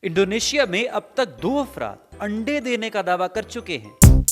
Indonesia में अब तक 2 अफराद अंडे देने का दावा कर चुके हैं।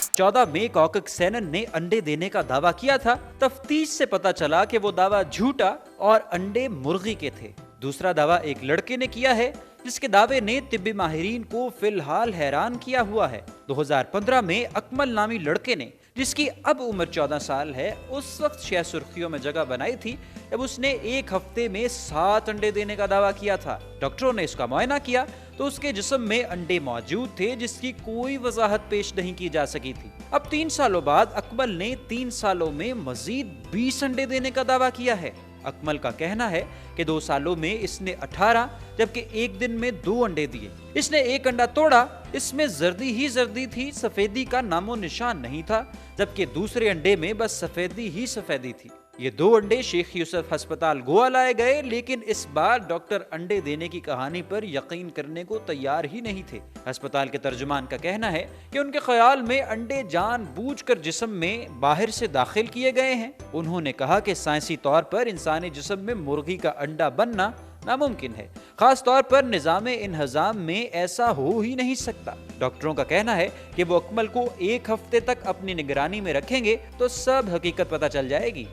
14 मई कॉकक सेनन ने अंडे देने का दावा किया था। तफ्तीश से पता चला कि वो दावा झूठा और अंडे मुर्गी के थे। दूसरा दावा एक लड़के ने किया है जिसके दावे ने तिब्बी माहिरीन को फिलहाल हैरान किया हुआ है। 2015 में अकमल नामी लड़के ने, जिसकी अब उम्र 14 साल है, उस वक्त शह सुर्खियों में जगह बनाई थी जब उसने एक हफ्ते में 7 अंडे देने का दावा किया था। डॉक्टरों ने इसका मुआयना किया तो उसके जिस्म में अंडे मौजूद थे जिसकी कोई वजाहत पेश नहीं की जा सकी थी। अब 3 सालों बाद अकमल ने 3 सालों में मजीद 20 अंडे देने का दावा किया है। अकमल का कहना है कि 2 सालों में इसने 18 जबकि एक दिन में 2 अंडे दिए। इसने एक अंडा तोड़ा, इसमें जर्दी ही जर्दी थी, सफेदी का नामो निशान नहीं था, जबकि दूसरे अंडे में बस सफेदी ही सफेदी थी। ये 2 अंडे शेख यूसुफ अस्पताल गोवा लाए गए, लेकिन इस बार डॉक्टर अंडे देने की कहानी पर यकीन करने को तैयार ही नहीं थे। अस्पताल के तर्जुमान का कहना है कि उनके ख्याल में अंडे जानबूझकर जिस्म में बाहर से दाखिल किए गए हैं। उन्होंने कहा कि साइंसी तौर पर इंसानी जिस्म में मुर्गी का अंडा बनना नामुमकिन है, खास तौर पर निज़ाम इंहज़ाम में ऐसा हो ही नहीं सकता। डॉक्टरों का कहना है कि वो अकमल को 1 हफ्ते तक अपनी निगरानी में रखेंगे तो सब हकीकत पता चल जाएगी।